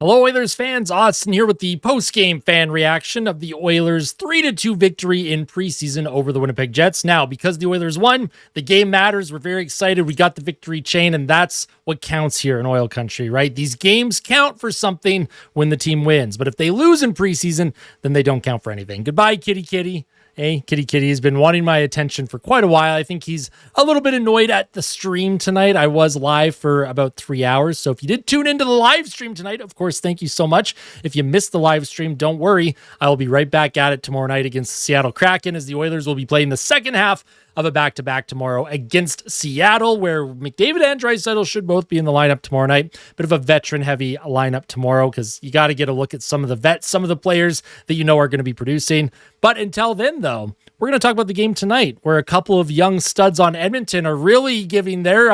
Hello, Oilers fans. Austin here with the post-game fan reaction of the Oilers' 3-2 victory in preseason over the Winnipeg Jets. Now, because the Oilers won, the game matters. We're very excited. We got the victory chain, and that's what counts here in Oil Country, right? These games count for something when the team wins, but if they lose in preseason, then they don't count for anything. Goodbye, kitty kitty. Hey, Kitty Kitty has been wanting my attention for quite a while. I think he's a little bit annoyed at the stream tonight. I was live for about 3 hours. So if you did tune into the live stream tonight, of course, thank you so much. If you missed the live stream, don't worry. I will be right back at it tomorrow night against the Seattle Kraken, as the Oilers will be playing the second half of a back-to-back tomorrow against Seattle, where McDavid and Draisaitl should both be in the lineup tomorrow night. Bit of a veteran-heavy lineup tomorrow because you got to get a look at some of the vets, some of the players that you know are going to be producing. But until then, though, we're going to talk about the game tonight, where a couple of young studs on Edmonton are really giving their,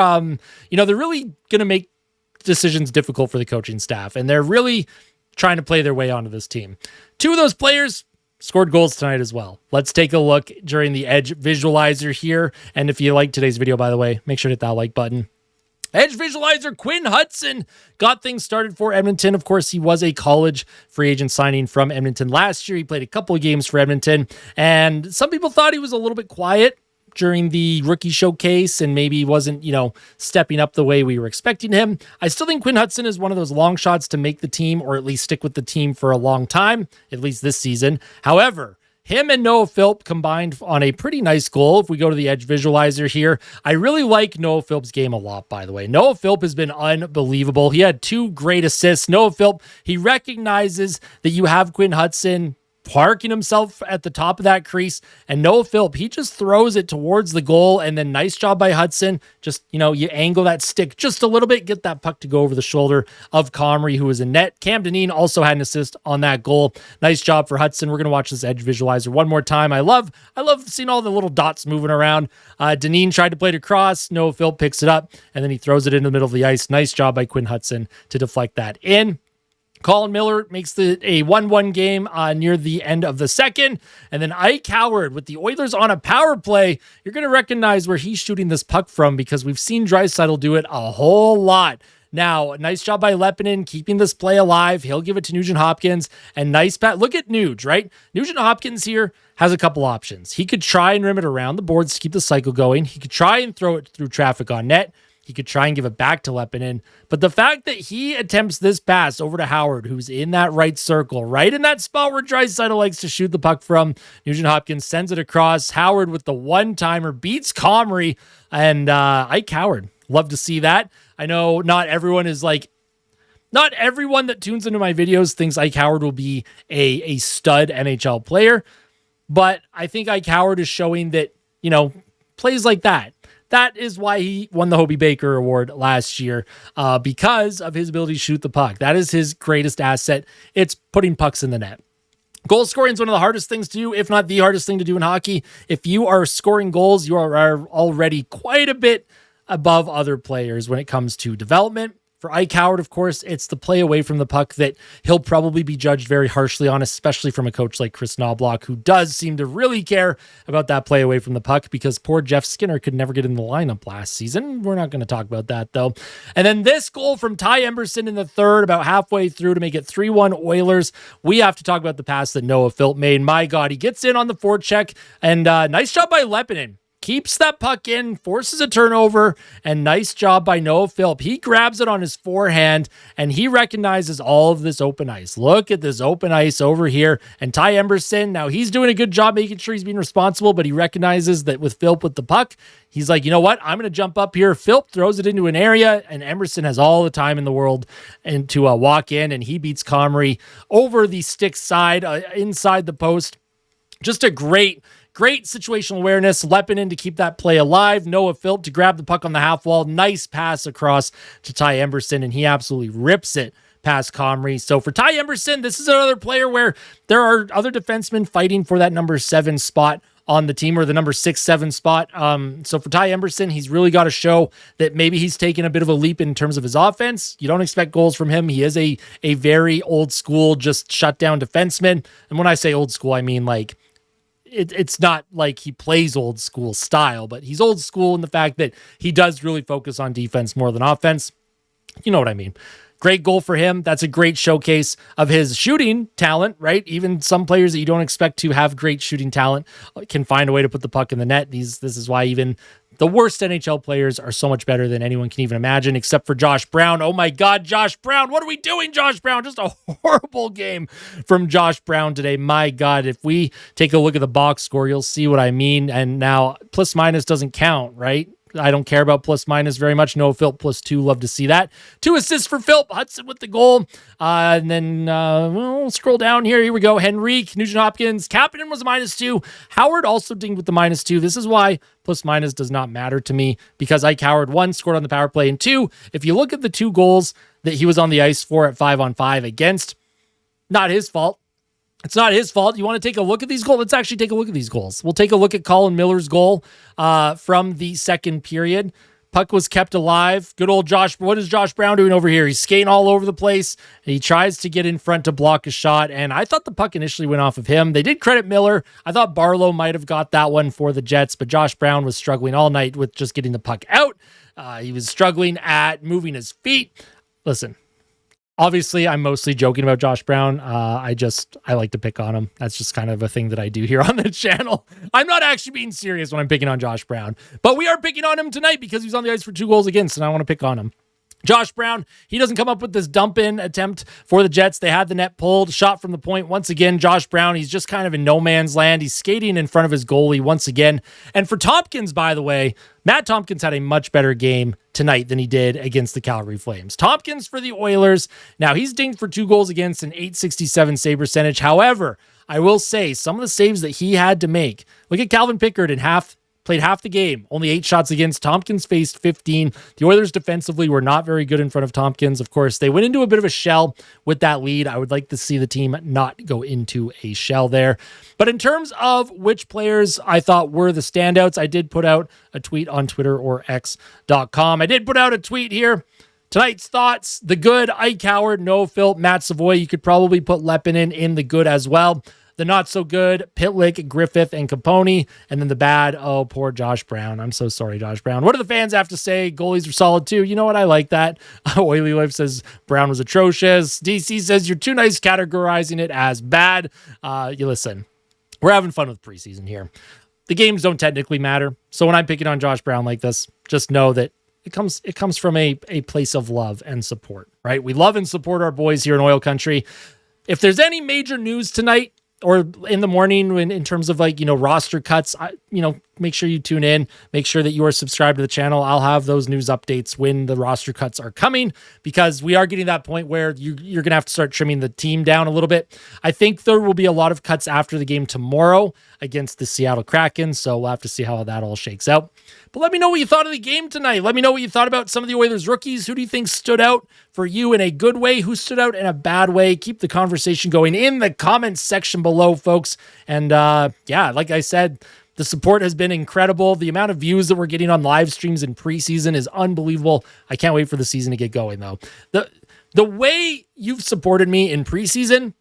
they're really going to make decisions difficult for the coaching staff, and they're really trying to play their way onto this team. Two of those players scored goals tonight as well. Let's take a look during the Edge Visualizer here. And if you like today's video, by the way, make sure to hit that like button. Edge Visualizer Quinn Hudson got things started for Edmonton. Of course, he was a college free agent signing from Edmonton last year. He played a couple of games for Edmonton, and some people thought he was a little bit quiet during the rookie showcase and maybe wasn't, stepping up the way we were expecting him. I still think Quinn Hudson is one of those long shots to make the team, or at least stick with the team for a long time, at least this season. However, him and Noah Philp combined on a pretty nice goal. If we go to the Edge Visualizer here, I really like Noah Philp's game a lot, by the way. Noah Philp has been unbelievable. He had 2 great assists. Noah Philp, he recognizes that you have Quinn Hudson parking himself at the top of that crease, and Noah Philp, he just throws it towards the goal, and then nice job by Hudson. Just, you angle that stick just a little bit, get that puck to go over the shoulder of Comrie, who was in net. Cam Dineen also had an assist on that goal. Nice job for Hudson. We're going to watch this Edge Visualizer one more time. I love seeing all the little dots moving around. Dineen tried to play it across. Noah Philp picks it up, and then he throws it into the middle of the ice. Nice job by Quinn Hudson to deflect that in. Colin Miller makes a 1-1 game near the end of the second. And then Ike Howard with the Oilers on a power play. You're going to recognize where he's shooting this puck from because we've seen Draisaitl do it a whole lot. Now, nice job by Leppinen keeping this play alive. He'll give it to Nugent Hopkins. And nice pat. Look at Nuge, right? Nugent Hopkins here has a couple options. He could try and rim it around the boards to keep the cycle going. He could try and throw it through traffic on net. He could try and give it back to Leppinen. But the fact that he attempts this pass over to Howard, who's in that right circle, right in that spot where Draisaitl likes to shoot the puck from, Nugent Hopkins sends it across. Howard with the one-timer beats Comrie, and Ike Howard. Love to see that. I know not everyone that tunes into my videos thinks Ike Howard will be a stud NHL player, but I think Ike Howard is showing that, plays like that. That is why he won the Hobey Baker Award last year, because of his ability to shoot the puck. That is his greatest asset. It's putting pucks in the net. Goal scoring is one of the hardest things to do, if not the hardest thing to do in hockey. If you are scoring goals, you are already quite a bit above other players when it comes to development. For Ike Howard, of course, it's the play away from the puck that he'll probably be judged very harshly on, especially from a coach like Chris Knobloch, who does seem to really care about that play away from the puck, because poor Jeff Skinner could never get in the lineup last season. We're not going to talk about that, though. And then this goal from Ty Emberson in the third, about halfway through to make it 3-1 Oilers. We have to talk about the pass that Noah Philp made. My God, he gets in on the forecheck, and nice job by Leppinen. Keeps that puck in, forces a turnover, and nice job by Noah Philp. He grabs it on his forehand, and he recognizes all of this open ice. Look at this open ice over here. And Ty Emberson, now he's doing a good job making sure he's being responsible, but he recognizes that with Philp with the puck, he's like, you know what? I'm going to jump up here. Philp throws it into an area, and Emberson has all the time in the world and to walk in, and he beats Comrie over the stick side, inside the post. Just a great situational awareness. Leppinen to keep that play alive. Noah Philp to grab the puck on the half wall. Nice pass across to Ty Emberson, and he absolutely rips it past Comrie. So for Ty Emberson, this is another player where there are other defensemen fighting for that number 7 spot on the team, or the number 6-7 spot. So for Ty Emberson, he's really got to show that maybe he's taken a bit of a leap in terms of his offense. You don't expect goals from him. He is a very old school, just shut down defenseman. And when I say old school, I mean like, it's not like he plays old school style, but he's old school in the fact that he does really focus on defense more than offense. You know what I mean? Great goal for him. That's a great showcase of his shooting talent, right? Even some players that you don't expect to have great shooting talent can find a way to put the puck in the net. This is why even the worst NHL players are so much better than anyone can even imagine, except for Josh Brown. Oh my God, Josh Brown. What are we doing, Josh Brown? Just a horrible game from Josh Brown today. My God, if we take a look at the box score, you'll see what I mean. And now plus minus doesn't count, right? I don't care about plus minus very much. Noah Philp +2. Love to see that. 2 assists for Philp. Hudson with the goal. And then we'll scroll down here. Here we go. Henrique, Nugent Hopkins. Kapanen was a -2. Howard also dinged with the -2. This is why plus minus does not matter to me, because Ike Howard, 1, scored on the power play, and 2, if you look at the 2 goals that he was on the ice for at 5-on-5 against, not his fault. It's not his fault. You want to take a look at these goals? Let's actually take a look at these goals. We'll take a look at Colin Miller's goal from the second period. Puck was kept alive. Good old Josh. What is Josh Brown doing over here? He's skating all over the place. He tries to get in front to block a shot, and I thought the puck initially went off of him. They did credit Miller. I thought Barlow might have got that one for the Jets, but Josh Brown was struggling all night with just getting the puck out. He was struggling at moving his feet. Listen, obviously, I'm mostly joking about Josh Brown. I like to pick on him. That's just kind of a thing that I do here on the channel. I'm not actually being serious when I'm picking on Josh Brown, but we are picking on him tonight because he was on the ice for 2 goals against, and I want to pick on him. Josh Brown, he doesn't come up with this dump-in attempt for the Jets. They had the net pulled, shot from the point. Once again, Josh Brown, he's just kind of in no man's land. He's skating in front of his goalie once again. And for Tompkins, by the way, Matt Tompkins had a much better game tonight than he did against the Calgary Flames. Tompkins for the Oilers. Now, he's dinged for 2 goals against, an .867 save percentage. However, I will say some of the saves that he had to make. Look at Calvin Pickard played half the game, only 8 shots against. Tompkins faced 15. The Oilers defensively were not very good in front of Tompkins. Of course, they went into a bit of a shell with that lead. I would like to see the team not go into a shell there. But in terms of which players I thought were the standouts, I did put out a tweet on Twitter or X.com. I did put out a tweet here. Tonight's thoughts: the good, Ike Howard, Noah Philp, Matt Savoy. You could probably put Lepinen in the good as well. The not so good, Pitlick, Griffith, and Capone. And then the bad, oh, poor Josh Brown. I'm so sorry, Josh Brown. What do the fans have to say? Goalies are solid too. You know what? I like that. Oily Life says Brown was atrocious. DC says you're too nice categorizing it as bad. You listen, we're having fun with preseason here. The games don't technically matter. So when I'm picking on Josh Brown like this, just know that it comes from a place of love and support, right? We love and support our boys here in oil country. If there's any major news tonight, or in the morning in terms of roster cuts, make sure you tune in. Make sure that you are subscribed to the channel. I'll have those news updates when the roster cuts are coming, because we are getting that point where you're going to have to start trimming the team down a little bit. I think there will be a lot of cuts after the game tomorrow against the Seattle Kraken, so we'll have to see how that all shakes out. But let me know what you thought of the game tonight. Let me know what you thought about some of the Oilers rookies. Who do you think stood out for you in a good way? Who stood out in a bad way? Keep the conversation going in the comments section below, folks. And like I said, the support has been incredible. The amount of views that we're getting on live streams in preseason is unbelievable. I can't wait for the season to get going, though. The way you've supported me in preseason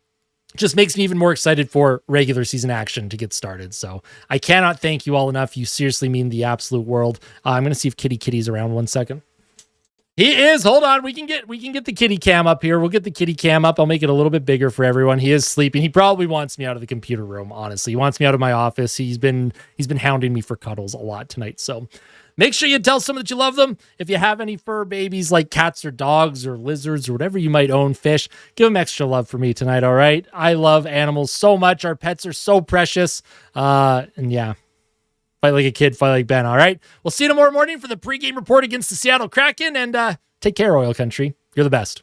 just makes me even more excited for regular season action to get started. So I cannot thank you all enough. You seriously mean the absolute world. I'm going to see if Kitty's around 1 second. He is. Hold on. We can get the kitty cam up here. We'll get the kitty cam up. I'll make it a little bit bigger for everyone. He is sleeping. He probably wants me out of the computer room, honestly. He wants me out of my office. He's been hounding me for cuddles a lot tonight. So make sure you tell someone that you love them. If you have any fur babies like cats or dogs or lizards or whatever you might own, fish, give them extra love for me tonight, all right? I love animals so much. Our pets are so precious. And yeah. Fight like a kid, fight like Ben, all right? We'll see you tomorrow morning for the pregame report against the Seattle Kraken, and take care, Oil Country. You're the best.